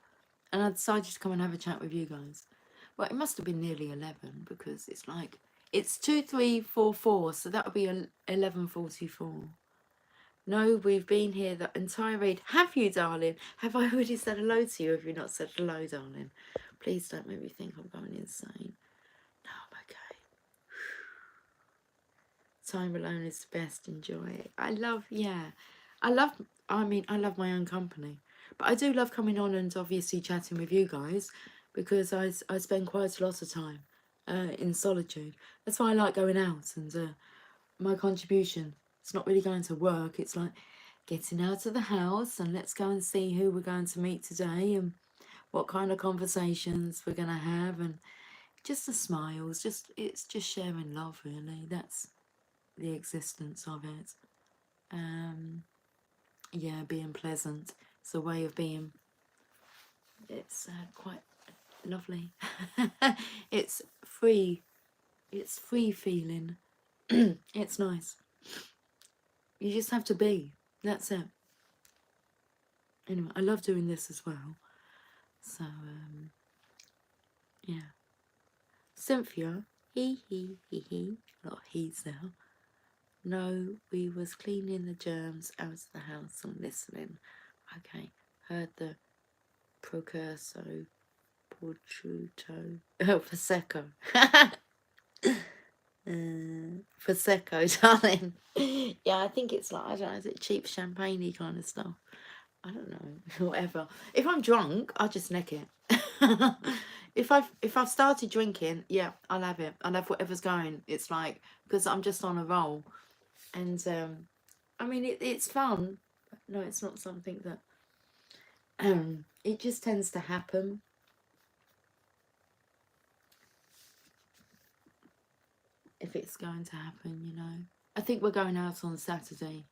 And I decided to come and have a chat with you guys. Well, it must have been nearly 11 because it's like, it's 2344, so that would be 11:44. No, we've been here the entire read. Have you, darling? Have I already said hello to you? Have you not said hello, darling? Please don't make me think I'm going insane. No, I'm okay. Time alone is the best. Enjoy it. I love my own company. But I do love coming on and obviously chatting with you guys because I spend quite a lot of time in solitude. That's why I like going out and my contribution. It's not really going to work. It's like getting out of the house and let's go and see who we're going to meet today and what kind of conversations we're going to have and just the smiles. It's just sharing love, really. That's the existence of it. Yeah, being pleasant. It's a way of being. It's quite lovely. It's free. It's free feeling. It's nice. You just have to be. That's it. Anyway, I love doing this as well. So, yeah. Cynthia, he, a lot of he's now. No, we was cleaning the germs out of the house and listening. Okay, heard the Procurso, Prosciutto, oh, Prosecco. Prosecco, darling. Yeah, I think it's like, I don't know, is it cheap champagne-y kind of stuff? I don't know, whatever. If I'm drunk, I'll just neck it. if I've started drinking, yeah, I'll have it. I'll have whatever's going. It's like, because I'm just on a roll. And I mean, it's fun. But no, it's not something that it just tends to happen. If it's going to happen, you know. I think we're going out on Saturday.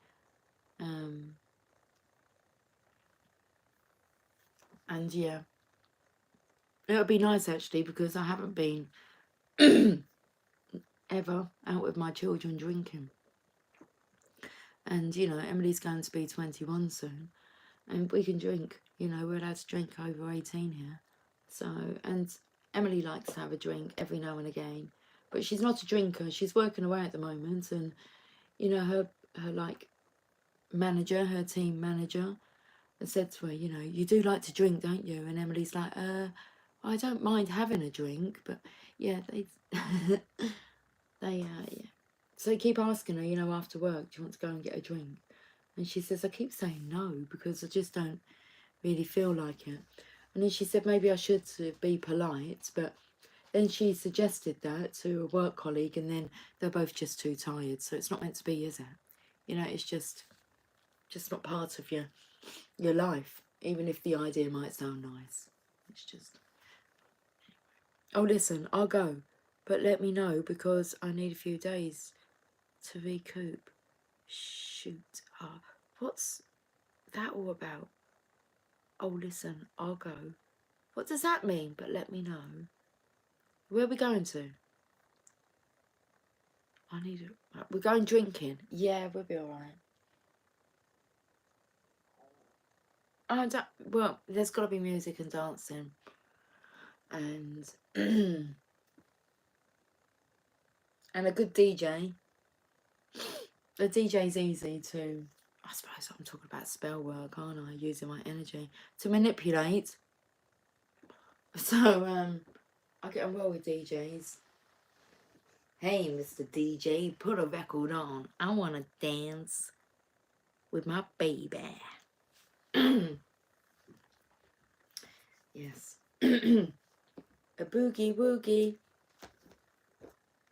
And yeah, it'll be nice actually, because I haven't been ever out with my children drinking. And you know, Emily's going to be 21 soon, and we can drink. You know, we're allowed to drink over 18 here. So, and Emily likes to have a drink every now and again, but she's not a drinker. She's working away at the moment, and you know, her like manager, her team manager, has said to her, you know, you do like to drink, don't you? And Emily's like, I don't mind having a drink, but yeah, they yeah. So I keep asking her, you know, after work, do you want to go and get a drink? And she says, I keep saying no because I just don't really feel like it. And then she said, maybe I should be polite, but then she suggested that to a work colleague, and then they're both just too tired. So it's not meant to be, is it? You know, it's just not part of your life, even if the idea might sound nice. It's just... Oh, listen, I'll go, but let me know because I need a few days to recoup. Shoot. What's that all about? Oh, listen, I'll go. What does that mean? But let me know. Where are we going to? I need it. We're going drinking. Yeah, we'll be alright. Well, there's got to be music and dancing. And... and a good DJ. The DJ's easy to... I suppose I'm talking about spell work, aren't I? Using my energy to manipulate. So, I get on well with DJs. Hey, Mr. DJ, put a record on. I want to dance with my baby. Yes. A boogie woogie.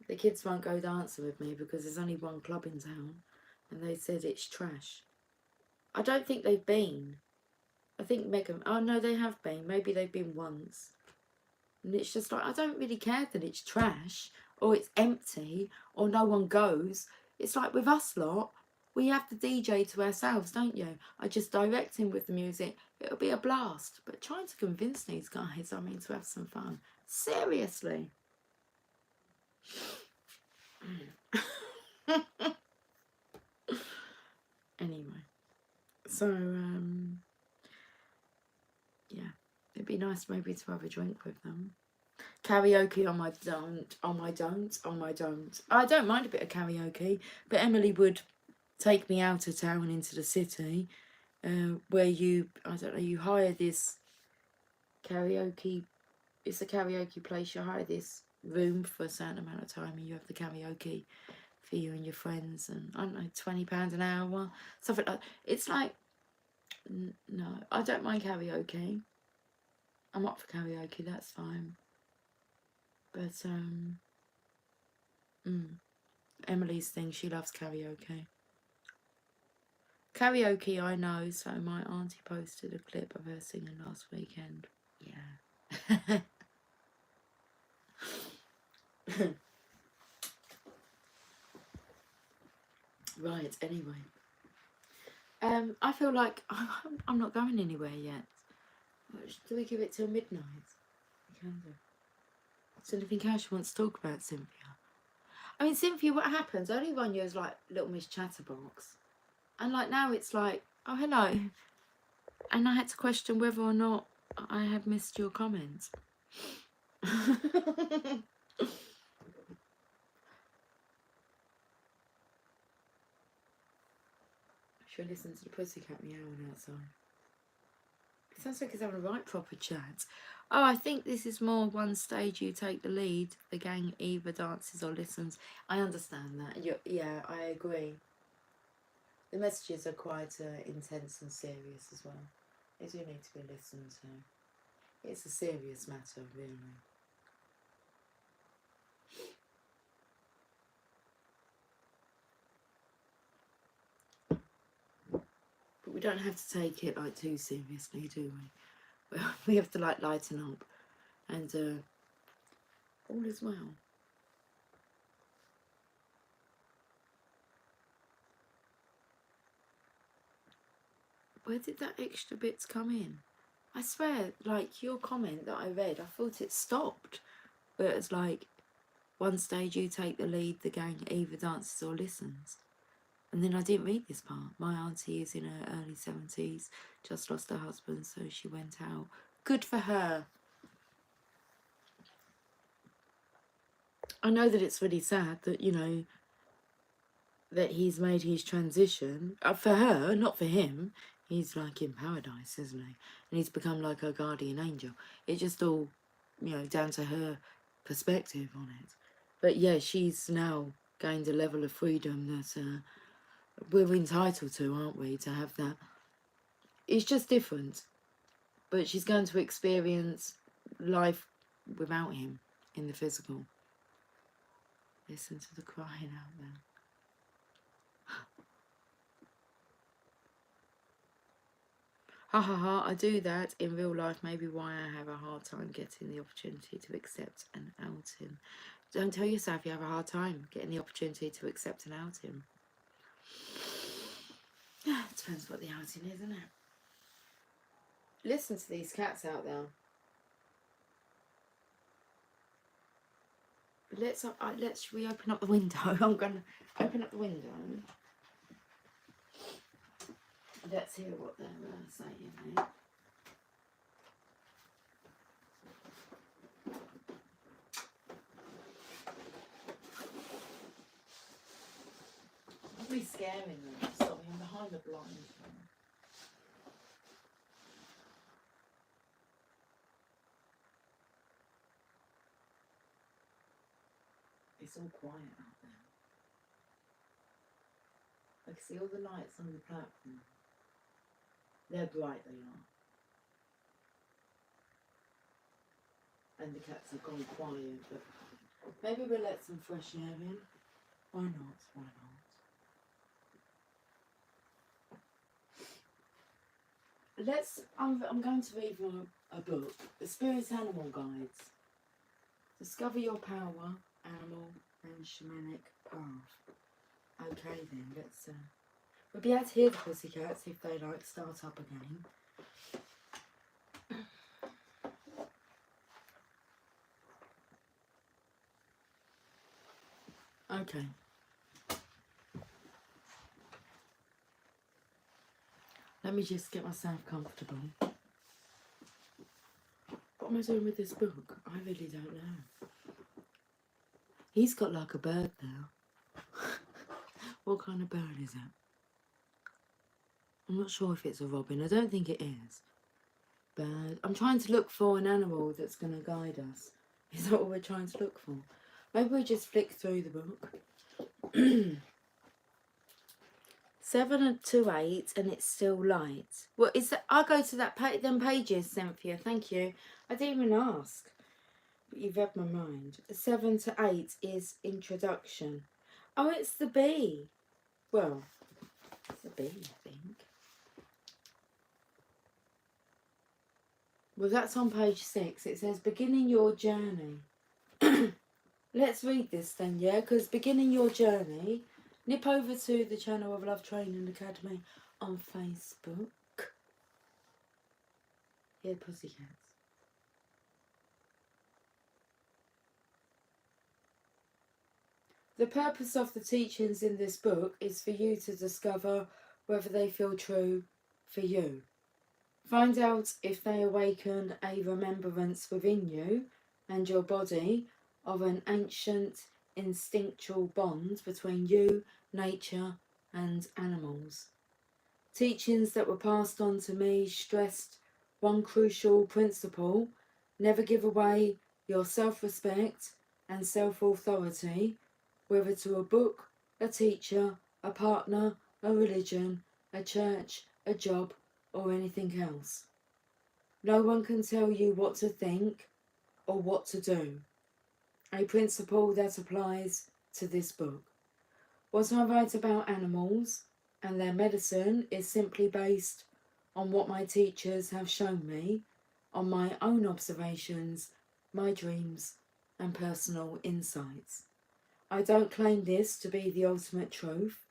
The kids won't go dancing with me because there's only one club in town, and they said it's trash. I don't think they've been. I think Megan... Oh, no, they have been. Maybe they've been once. And it's just like, I don't really care that it's trash, or it's empty, or no one goes. It's like with us lot, we have the DJ to ourselves, don't you? I just direct him with the music. It'll be a blast. But trying to convince these guys, I mean, to have some fun. Seriously. Anyway. So, yeah. It'd be nice maybe to have a drink with them. Karaoke on my don't. I don't mind a bit of karaoke, but Emily would take me out of town into the city, where you hire this karaoke. It's a karaoke place. You hire this room for a certain amount of time, and you have the karaoke for you and your friends, and I don't know, £20 an hour, something like. It's like, no, I don't mind karaoke. I'm up for karaoke. That's fine. But Emily's thing, she loves karaoke. Karaoke, I know, so my auntie posted a clip of her singing last weekend. Yeah. Right, anyway. I feel like I'm not going anywhere yet. Do we give it till midnight? We can do. Is there anything else you want to talk about, Cynthia? I mean, Cynthia, what happens? Early on, you was like Little Miss Chatterbox. And like now it's like, oh, hello. And I had to question whether or not I had missed your comments. Should listen to the pussycat meowing outside. It sounds like he's having a right proper chat. Oh, I think this is more one stage you take the lead. The gang either dances or listens. I understand that. Yeah, I agree. The messages are quite intense and serious as well. They do need to be listened to. It's a serious matter, really. But we don't have to take it like too seriously, do we? We have to like lighten up, and all is well. Where did that extra bits come in? I swear, like your comment that I read, I thought it stopped. But it's like, one stage you take the lead, the gang either dances or listens. And then I didn't read this part. My auntie is in her early 70s, just lost her husband, so she went out. Good for her. I know that it's really sad that, you know, that he's made his transition. For her, not for him. He's like in paradise, isn't he? And he's become like her guardian angel. It's just all, you know, down to her perspective on it. But yeah, she's now gained a level of freedom that we're entitled to, aren't we? To have that. It's just different. But she's going to experience life without him in the physical. Listen to the crying out there. Ha ha ha, I do that in real life, maybe why I have a hard time getting the opportunity to accept an outing. Don't tell yourself you have a hard time getting the opportunity to accept an outing. Depends what the outing is, isn't it? Listen to these cats out there. Let's we open up the window. I'm gonna open up the window. Let's hear what they're saying here. Probably scaring them. Sorry, I'm behind the blind. It's all quiet out there. I can see all the lights on the platform. They're bright, they are. And the cats have gone quiet, but maybe we'll let some fresh air in. Why not? Why not? I'm going to read a book, The Spirit Animal Guides. Discover your power, animal and shamanic path. Okay then, let's we'll be able to hear the pussycats if they like start up again. Okay. Let me just get myself comfortable. What am I doing with this book? I really don't know. He's got like a bird now. What kind of bird is it? I'm not sure if it's a robin. I don't think it is. Bird. I'm trying to look for an animal that's going to guide us. Is that what we're trying to look for? Maybe we just flick through the book. 7 to 8 and it's still light. Well, is that? I'll go to that them pages, Cynthia. Thank you. I didn't even ask. But you've read my mind. 7 to 8 is introduction. Oh, it's the bee. Well, it's the bee, I think. Well, that's on page 6. It says, beginning your journey. Let's read this then, yeah? Because beginning your journey, nip over to the channel of Love Training Academy on Facebook. Here, pussycats. The purpose of the teachings in this book is for you to discover whether they feel true for you. Find out if they awaken a remembrance within you and your body of an ancient instinctual bond between you, nature, and animals. Teachings that were passed on to me stressed one crucial principle: never give away your self-respect and self-authority, whether to a book, a teacher, a partner, a religion, a church, a job, or anything else. No one can tell you what to think or what to do, a principle that applies to this book. What I write about animals and their medicine is simply based on what my teachers have shown me, on my own observations, my dreams, and personal insights. I don't claim this to be the ultimate truth.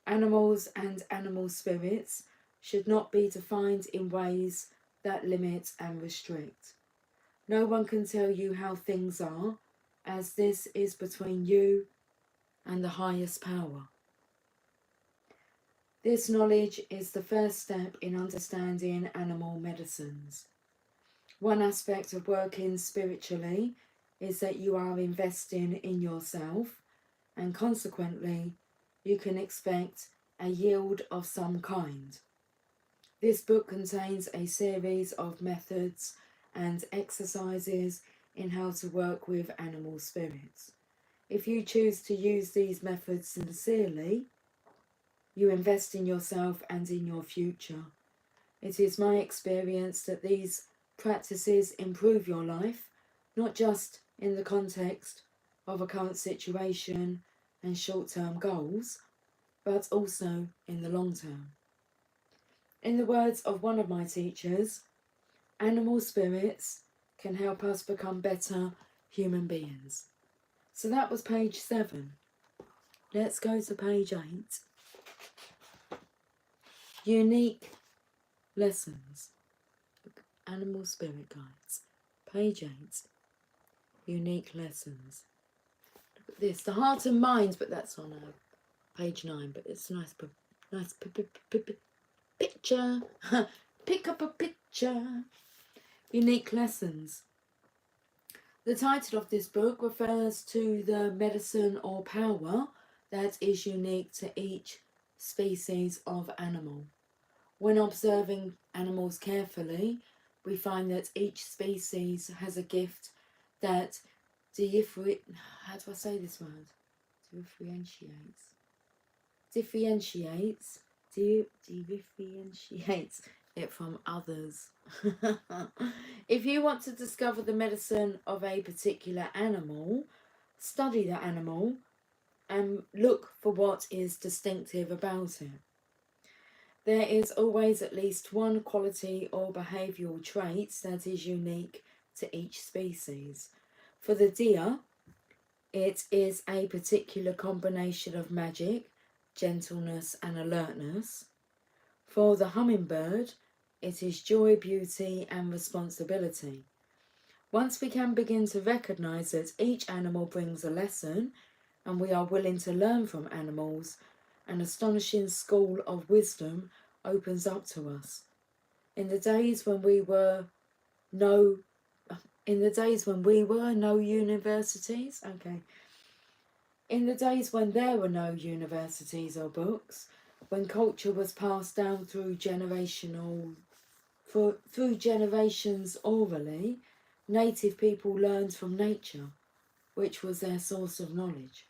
Animals and animal spirits should not be defined in ways that limit and restrict. No one can tell you how things are, as this is between you and the highest power. This knowledge is the first step in understanding animal medicines. One aspect of working spiritually is that you are investing in yourself, and consequently, you can expect a yield of some kind. This book contains a series of methods and exercises in how to work with animal spirits. If you choose to use these methods sincerely, you invest in yourself and in your future. It is my experience that these practices improve your life, not just in the context of a current situation and short-term goals, but also in the long term. In the words of one of my teachers, animal spirits can help us become better human beings. So that was page 7. Let's go to page 8. Unique lessons. Animal spirit guides. Page 8. Unique lessons. Look at this. The heart and mind, but that's on page 9. But it's a nice picture. Pick up a picture. Unique lessons. The title of this book refers to the medicine or power that is unique to each species of animal. When observing animals carefully, we find that each species has a gift that differentiates it from others. If you want to discover the medicine of a particular animal, study the animal and look for what is distinctive about it. There is always at least one quality or behavioural trait that is unique to each species. For the deer, it is a particular combination of magic, gentleness and alertness. For the hummingbird, it is joy, beauty and responsibility. Once we can begin to recognise that each animal brings a lesson and we are willing to learn from animals, an astonishing school of wisdom opens up to us. In the days when there were no universities or books, when culture was passed down through generations orally, native people learned from nature, which was their source of knowledge.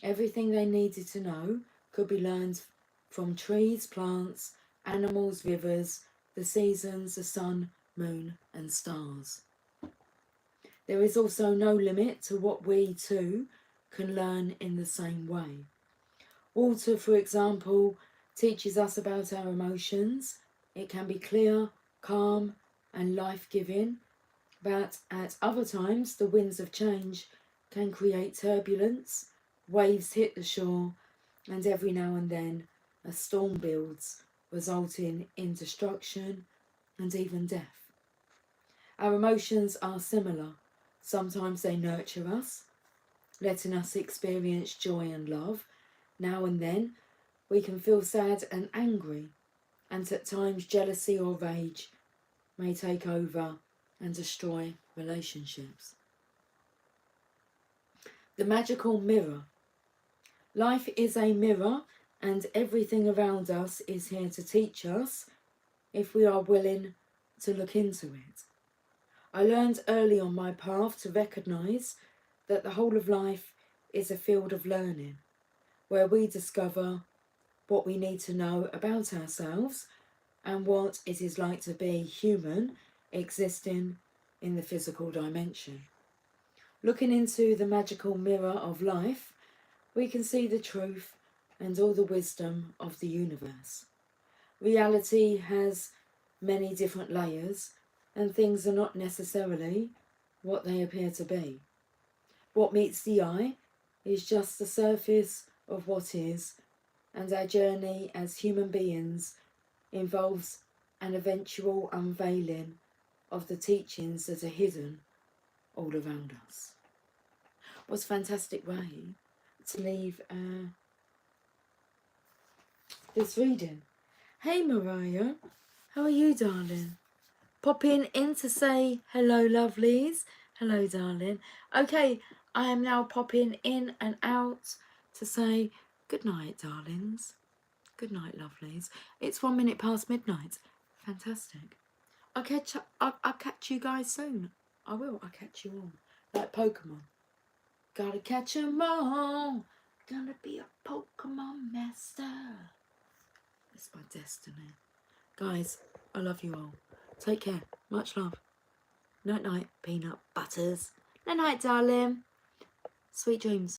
Everything they needed to know could be learned from trees, plants, animals, rivers, the seasons, the sun, moon, and stars. There is also no limit to what we too can learn in the same way. Water, for example, teaches us about our emotions. It can be clear, calm, and life-giving, but at other times the winds of change can create turbulence, waves hit the shore, and every now and then a storm builds, resulting in destruction and even death. Our emotions are similar. Sometimes they nurture us, letting us experience joy and love. Now and then, we can feel sad and angry, and at times jealousy or rage may take over and destroy relationships. The magical mirror. Life is a mirror, and everything around us is here to teach us if we are willing to look into it. I learned early on my path to recognise that the whole of life is a field of learning, where we discover what we need to know about ourselves and what it is like to be human, existing in the physical dimension. Looking into the magical mirror of life, we can see the truth and all the wisdom of the universe. Reality has many different layers, and things are not necessarily what they appear to be. What meets the eye is just the surface of what is, and our journey as human beings involves an eventual unveiling of the teachings that are hidden all around us. What a fantastic way to leave this reading. Hey Mariah, how are you, darling? Popping in to say hello, lovelies. Hello, darling. Okay, I am now popping in and out to say good night, darlings. Good night, lovelies. It's 1 minute past midnight. Fantastic. I'll catch you guys soon. I will. I'll catch you all. Like Pokemon. Gotta catch 'em all. Gonna be a Pokemon master. It's my destiny. Guys, I love you all. Take care. Much love. Night night, peanut butters. Night night, darling. Sweet dreams.